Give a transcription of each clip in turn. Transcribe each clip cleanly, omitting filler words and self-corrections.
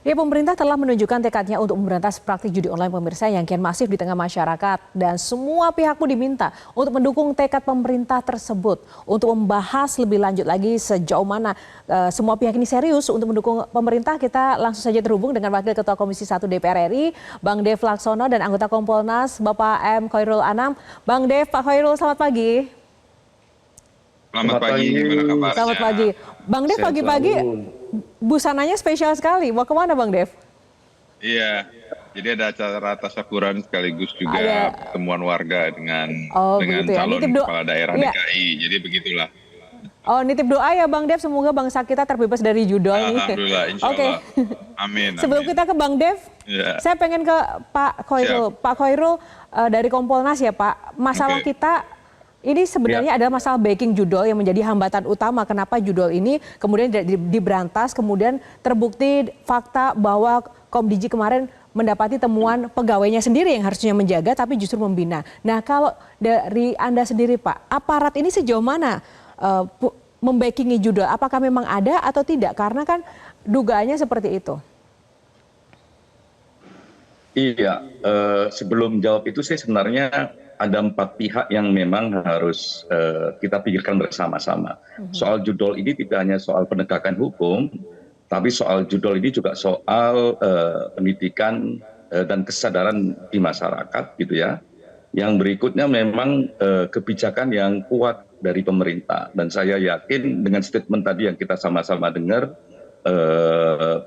Ya, pemerintah telah menunjukkan tekadnya untuk memberantas praktik judi online pemirsa yang kian masif di tengah masyarakat. Dan semua pihak pun diminta untuk mendukung tekad pemerintah tersebut. Untuk membahas lebih lanjut lagi sejauh mana semua pihak ini serius untuk mendukung pemerintah, kita langsung saja terhubung dengan Wakil Ketua Komisi 1 DPR RI, Bang Dev Laksono, dan anggota Kompolnas, Bapak M. Khairul Anam. Bang Dev, Pak Khairul, selamat pagi. Selamat pagi, gimana kabarnya? Selamat pagi. Bang Dev, pagi-pagi busananya spesial sekali. Mau kemana Bang Dev? Iya, jadi ada acara tasyakuran sekaligus juga pertemuan warga dengan calon kepala daerah DKI. Jadi begitulah. Oh, nitip doa ya Bang Dev, semoga bangsa kita terbebas dari judol ini. Alhamdulillah, insya Allah. Amin. Sebelum kita ke Bang Dev, saya pengen ke Pak Khairul. Pak Khairul dari Kompolnas ya Pak, masalah kita ini sebenarnya adalah masalah backing judol yang menjadi hambatan utama kenapa judol ini kemudian diberantas, kemudian terbukti fakta bahwa Komdiji kemarin mendapati temuan pegawainya sendiri yang harusnya menjaga tapi justru membina. Nah, kalau dari Anda sendiri Pak, aparat ini sejauh mana membackingi judol? Apakah memang ada atau tidak? Karena kan dugaannya seperti itu. Iya, sebelum jawab itu saya sebenarnya ada 4 pihak yang memang harus kita pikirkan bersama-sama. Soal judol ini tidak hanya soal penegakan hukum, tapi soal judol ini juga soal pendidikan dan kesadaran di masyarakat gitu ya. Yang berikutnya memang kebijakan yang kuat dari pemerintah. Dan saya yakin dengan statement tadi yang kita sama-sama dengar,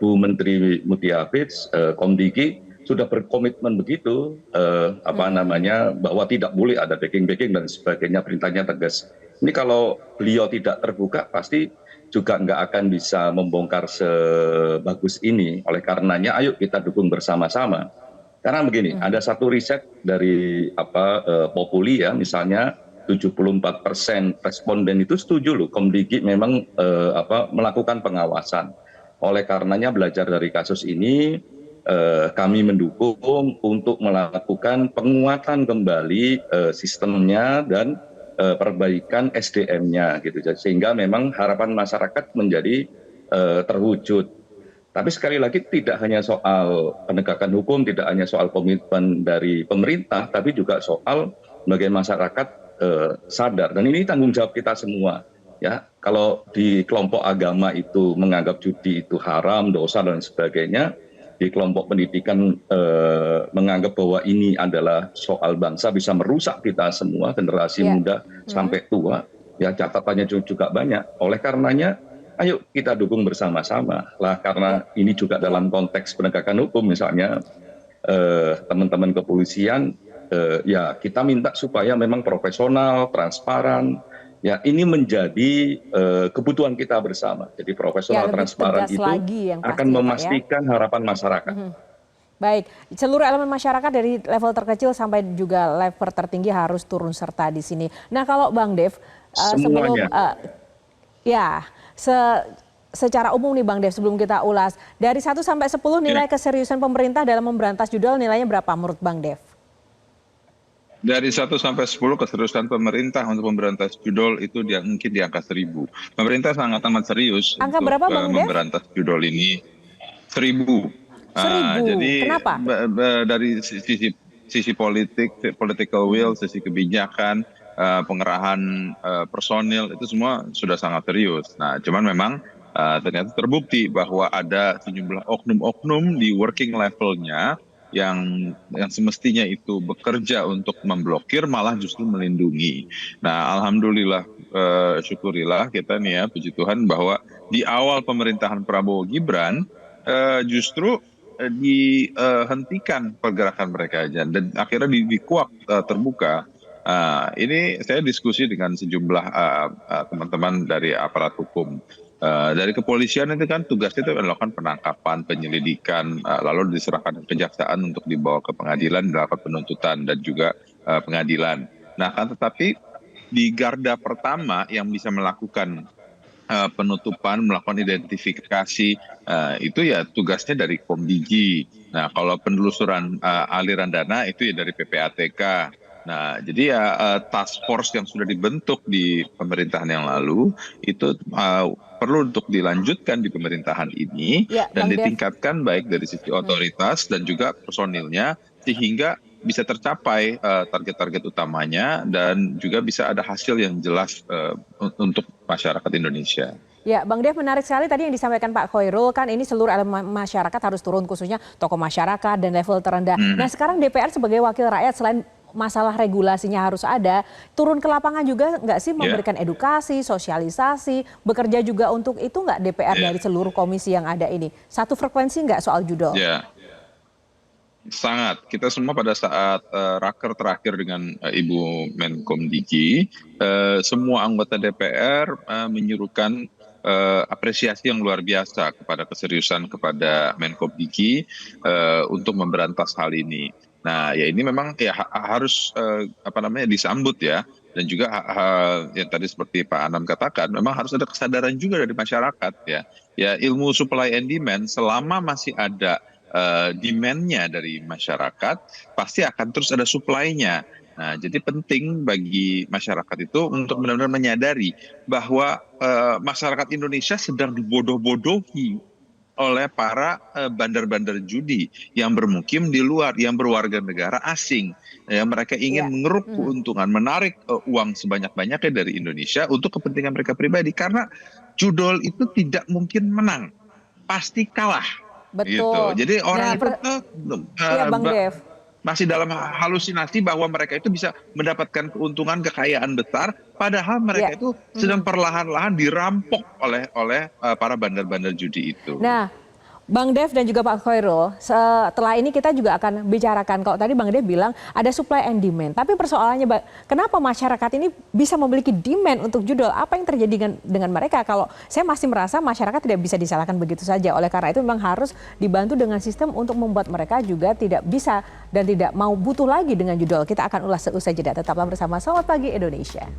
Bu Menteri Mutia Afif, Komdigi, sudah berkomitmen begitu bahwa tidak boleh ada backing dan sebagainya, perintahnya tegas. Ini kalau beliau tidak terbuka pasti juga nggak akan bisa membongkar sebagus ini. Oleh karenanya ayo kita dukung bersama-sama. Karena begini, ada satu riset dari Populi ya, misalnya 74% responden itu setuju loh Komdigi memang melakukan pengawasan. Oleh karenanya belajar dari kasus ini kami mendukung untuk melakukan penguatan kembali sistemnya dan perbaikan SDM-nya gitu, sehingga memang harapan masyarakat menjadi terwujud. Tapi sekali lagi tidak hanya soal penegakan hukum, tidak hanya soal komitmen dari pemerintah, tapi juga soal bagaimana masyarakat sadar, dan ini tanggung jawab kita semua. Ya, kalau di kelompok agama itu menganggap judi itu haram, dosa dan sebagainya, di kelompok pendidikan menganggap bahwa ini adalah soal bangsa, bisa merusak kita semua, generasi muda sampai tua, ya catatannya juga banyak. Oleh karenanya, ayo kita dukung bersama-sama lah, karena ini juga dalam konteks penegakan hukum, misalnya teman-teman kepolisian, ya kita minta supaya memang profesional, transparan. Ya, ini menjadi kebutuhan kita bersama. Jadi profesional transparan itu akan memastikan harapan masyarakat. Baik, seluruh elemen masyarakat dari level terkecil sampai juga level tertinggi harus turun serta di sini. Nah, kalau Bang Dev, sebelum secara umum nih Bang Dev, sebelum kita ulas, dari 1 sampai 10 nilai keseriusan pemerintah dalam memberantas judol, nilainya berapa menurut Bang Dev? Dari 1 sampai 10 keseriusan pemerintah untuk memberantas judol itu mungkin di angka 1000. Pemerintah sangat amat serius angka untuk berapa, Bang Dev? memberantas judol ini. 1000. 1000. Jadi kenapa? Dari sisi politik, political will, sisi kebijakan, pengerahan personil itu semua sudah sangat serius. Nah, cuman memang ternyata terbukti bahwa ada sejumlah oknum-oknum di working levelnya yang semestinya itu bekerja untuk memblokir malah justru melindungi. Nah, alhamdulillah, syukurilah kita nih ya, puji Tuhan bahwa di awal pemerintahan Prabowo Gibran justru dihentikan pergerakan mereka aja, dan akhirnya dikuak terbuka. Ini saya diskusi dengan sejumlah teman-teman dari aparat hukum. Dari kepolisian itu kan tugasnya itu melakukan penangkapan, penyelidikan, lalu diserahkan ke kejaksaan untuk dibawa ke pengadilan, dilakukan penuntutan dan juga pengadilan. Nah, kan tetapi di garda pertama yang bisa melakukan penutupan, melakukan identifikasi, itu ya tugasnya dari Komdigi. Nah, kalau penelusuran aliran dana itu ya dari PPATK. Nah, jadi ya task force yang sudah dibentuk di pemerintahan yang lalu itu perlu untuk dilanjutkan di pemerintahan ini Ya, dan Bang Dev. ditingkatkan baik dari sisi otoritas dan juga personilnya sehingga bisa tercapai target-target utamanya dan juga bisa ada hasil yang jelas untuk masyarakat Indonesia. Ya, Bang Dev, menarik sekali tadi yang disampaikan Pak Khoirul, kan ini seluruh elemen masyarakat harus turun, khususnya tokoh masyarakat dan level terendah. Nah, sekarang DPR sebagai wakil rakyat, selain masalah regulasinya harus ada, turun ke lapangan juga nggak sih memberikan edukasi, sosialisasi, bekerja juga untuk itu nggak DPR dari seluruh komisi yang ada ini? Satu frekuensi nggak soal judul? Ya, sangat. Kita semua pada saat raker terakhir dengan Ibu Menkom Diki, semua anggota DPR menyuruhkan apresiasi yang luar biasa kepada keseriusan kepada Menkom Diki untuk memberantas hal ini. Nah, ya ini memang ya harus disambut ya. Dan juga yang tadi seperti Pak Anam katakan, memang harus ada kesadaran juga dari masyarakat ya. Ya, ilmu supply and demand selama masih ada demand-nya dari masyarakat, pasti akan terus ada supply-nya. Nah, jadi penting bagi masyarakat itu untuk benar-benar menyadari bahwa masyarakat Indonesia sedang dibodoh-bodohi oleh para bandar-bandar judi yang bermukim di luar, yang berwarga negara asing. Ya, mereka ingin Iya. mengeruk keuntungan, menarik uang sebanyak-banyaknya dari Indonesia untuk kepentingan mereka pribadi. Karena judol itu tidak mungkin menang, pasti kalah. Gitu. Betul. Jadi Nah, orang itu iya Bang Dev. masih dalam halusinasi bahwa mereka itu bisa mendapatkan keuntungan kekayaan besar, padahal Ya. mereka itu sedang perlahan-lahan dirampok oleh para bandar-bandar judi itu. Nah, Bang Dev dan juga Pak Khoirul, setelah ini kita juga akan bicarakan, kalau tadi Bang Dev bilang ada supply and demand. Tapi persoalannya, kenapa masyarakat ini bisa memiliki demand untuk judul? Apa yang terjadi dengan mereka? Kalau saya masih merasa masyarakat tidak bisa disalahkan begitu saja. Oleh karena itu memang harus dibantu dengan sistem untuk membuat mereka juga tidak bisa dan tidak mau butuh lagi dengan judul. Kita akan ulas seusai jeda. Tetaplah bersama Selamat Pagi Indonesia.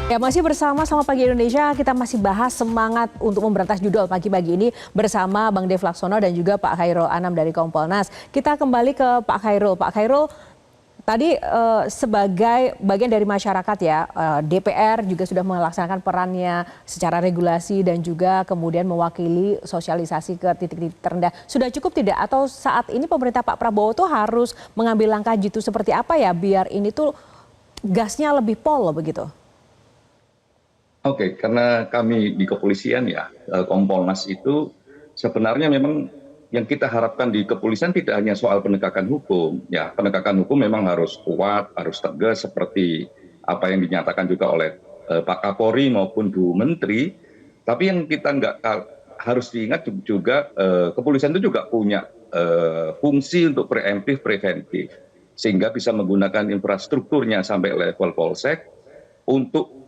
Ya, masih bersama Selamat Pagi Indonesia, kita masih bahas semangat untuk memberantas judul pagi-pagi ini bersama Bang Dev Laksono dan juga Pak Khairul Anam dari Kompolnas. Kita kembali ke Pak Khairul. Pak Khairul, tadi sebagai bagian dari masyarakat ya, DPR juga sudah melaksanakan perannya secara regulasi dan juga kemudian mewakili sosialisasi ke titik-titik terendah. Sudah cukup tidak? Atau saat ini pemerintah Pak Prabowo tuh harus mengambil langkah jitu seperti apa ya biar ini tuh gasnya lebih pol begitu? Oke, karena kami di kepolisian ya, Kompolnas itu sebenarnya memang yang kita harapkan di kepolisian tidak hanya soal penegakan hukum. Ya, penegakan hukum memang harus kuat, harus tegas seperti apa yang dinyatakan juga oleh Pak Kapolri maupun Bu Menteri. Tapi yang kita nggak harus diingat juga kepolisian itu juga punya fungsi untuk preemptif, preventif. Sehingga bisa menggunakan infrastrukturnya sampai level polsek untuk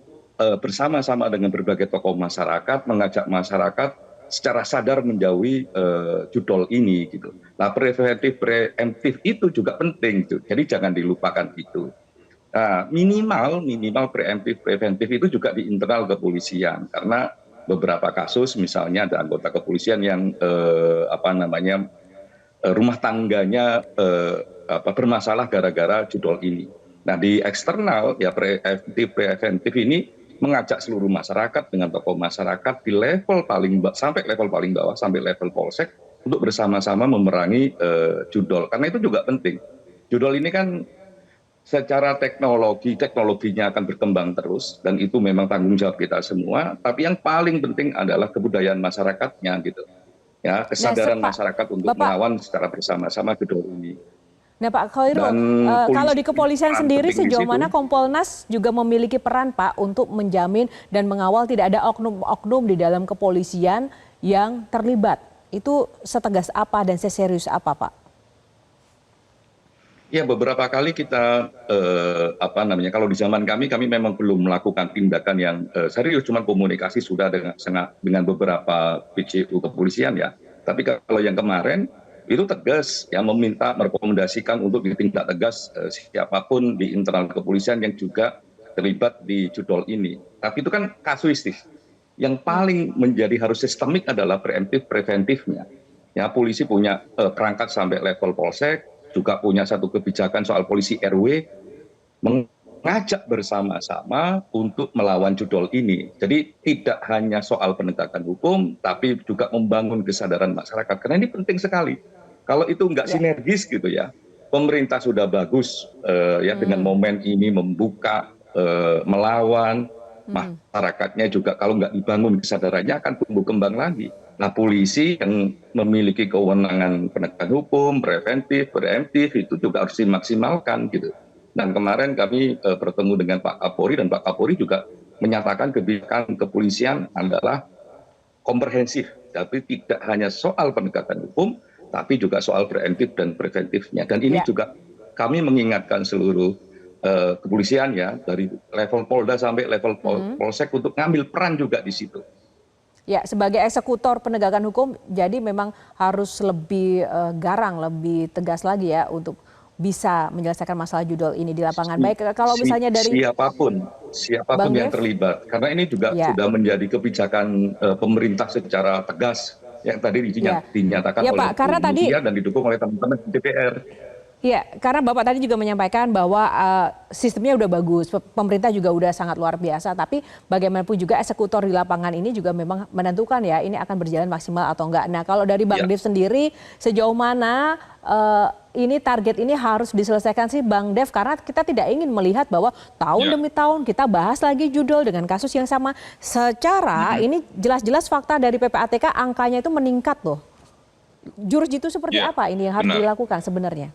bersama-sama dengan berbagai tokoh masyarakat mengajak masyarakat secara sadar menjauhi judol ini gitu. Nah, preventif preemptif itu juga penting gitu. Jadi jangan dilupakan itu. Nah, minimal preemptif preventif itu juga di internal kepolisian karena beberapa kasus misalnya ada anggota kepolisian yang rumah tangganya bermasalah gara-gara judol ini. Nah, di eksternal ya preemptif preventif ini mengajak seluruh masyarakat dengan tokoh masyarakat di level sampai level paling bawah sampai level polsek untuk bersama-sama memerangi judol. Karena itu juga penting. Judol ini kan secara teknologinya akan berkembang terus dan itu memang tanggung jawab kita semua. Tapi yang paling penting adalah kebudayaan masyarakatnya gitu. Ya, kesadaran masyarakat untuk melawan secara bersama-sama judol ini. Nah Pak Khairul, kalau di kepolisian sendiri sejauh mana Kompolnas juga memiliki peran Pak untuk menjamin dan mengawal tidak ada oknum-oknum di dalam kepolisian yang terlibat? Itu setegas apa dan seserius apa Pak? Ya, beberapa kali kita kalau di zaman kami memang belum melakukan tindakan yang serius, cuma komunikasi sudah dengan beberapa PCU kepolisian ya. Tapi kalau yang kemarin itu tegas ya, meminta merekomendasikan untuk ditindak tegas siapapun di internal kepolisian yang juga terlibat di judol ini. Tapi itu kan kasuistis. Yang paling menjadi harus sistemik adalah preemptif preventifnya. Ya, polisi punya perangkat sampai level polsek, juga punya satu kebijakan soal polisi RW, mengajak bersama-sama untuk melawan judol ini. Jadi tidak hanya soal penegakan hukum, tapi juga membangun kesadaran masyarakat. Karena ini penting sekali. Kalau itu nggak sinergis gitu ya, pemerintah sudah bagus ya dengan momen ini membuka, melawan, masyarakatnya juga kalau nggak dibangun kesadarannya akan tumbuh kembang lagi. Nah, polisi yang memiliki kewenangan penegakan hukum, preventif, preemptif itu juga harus dimaksimalkan gitu. Dan kemarin kami bertemu dengan Pak Kapolri dan Pak Kapolri juga menyatakan kebijakan kepolisian adalah komprehensif, tapi tidak hanya soal penegakan hukum, tapi juga soal preemptif dan preventifnya. Dan ini juga kami mengingatkan seluruh kepolisian ya, dari level Polda sampai level Polsek untuk ngambil peran juga di situ. Ya, sebagai eksekutor penegakan hukum, jadi memang harus lebih garang, lebih tegas lagi ya untuk bisa menyelesaikan masalah judol ini di lapangan. Baik, kalau misalnya dari siapapun yang terlibat, karena ini juga sudah menjadi kebijakan pemerintah secara tegas yang tadi dinyatakan oleh Pak, karena tadi dan didukung oleh teman-teman di DPR. Iya, karena Bapak tadi juga menyampaikan bahwa sistemnya udah bagus, pemerintah juga udah sangat luar biasa, tapi bagaimanapun juga eksekutor di lapangan ini juga memang menentukan ya ini akan berjalan maksimal atau enggak. Nah, kalau dari Bang Dev sendiri, sejauh mana ini target ini harus diselesaikan sih Bang Dev? Karena kita tidak ingin melihat bahwa tahun demi tahun kita bahas lagi judul dengan kasus yang sama. Secara ini jelas-jelas fakta dari PPATK angkanya itu meningkat loh. Jurus jitu seperti apa ini yang harus dilakukan sebenarnya?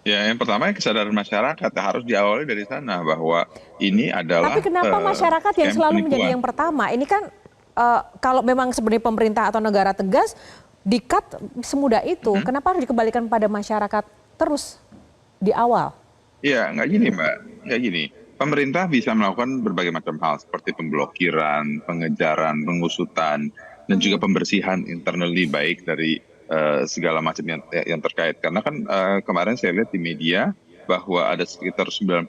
Ya, yang pertama kesadaran masyarakat harus diawali dari sana bahwa ini adalah. Tapi kenapa masyarakat yang selalu menjadi yang pertama? Ini kan kalau memang sebenarnya pemerintah atau negara tegas, di-cut semudah itu. Kenapa harus dikembalikan pada masyarakat terus di awal? Iya, nggak gini Mbak, nggak gini. Pemerintah bisa melakukan berbagai macam hal seperti pemblokiran, pengejaran, pengusutan, dan juga pembersihan internally baik dari segala macam yang terkait. Karena kan kemarin saya lihat di media bahwa ada sekitar 97.000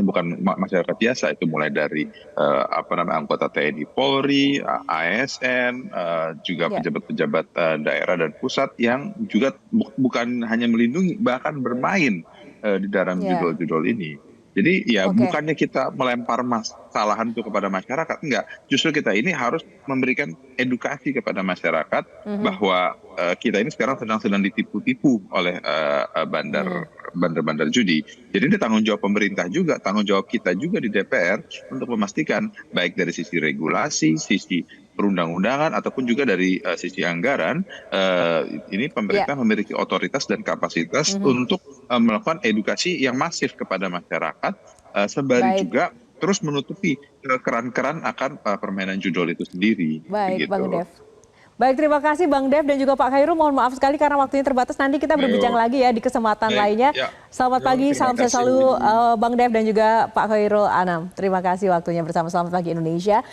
bukan masyarakat biasa, itu mulai dari anggota TNI Polri, ASN, juga pejabat-pejabat daerah dan pusat yang juga bukan hanya melindungi, bahkan bermain di dalam judul-judul ini. Jadi ya bukannya kita melempar masalahan itu kepada masyarakat, enggak. Justru kita ini harus memberikan edukasi kepada masyarakat bahwa kita ini sekarang sedang ditipu-tipu oleh bandar-bandar judi. Jadi ini tanggung jawab pemerintah juga, tanggung jawab kita juga di DPR untuk memastikan baik dari sisi regulasi, sisi perundang-undangan ataupun juga dari sisi anggaran, ini pemerintah memiliki otoritas dan kapasitas untuk melakukan edukasi yang masif kepada masyarakat, sembari juga terus menutupi keran-keran akan permainan judol itu sendiri. Baik, Bang Dev. Baik, terima kasih Bang Dev dan juga Pak Khairul. Mohon maaf sekali karena waktunya terbatas. Nanti kita berbincang lagi ya di kesempatan lainnya. Selamat pagi, salam sehat selalu Bang Dev dan juga Pak Khairul Anam. Terima kasih waktunya bersama Selamat Pagi Indonesia.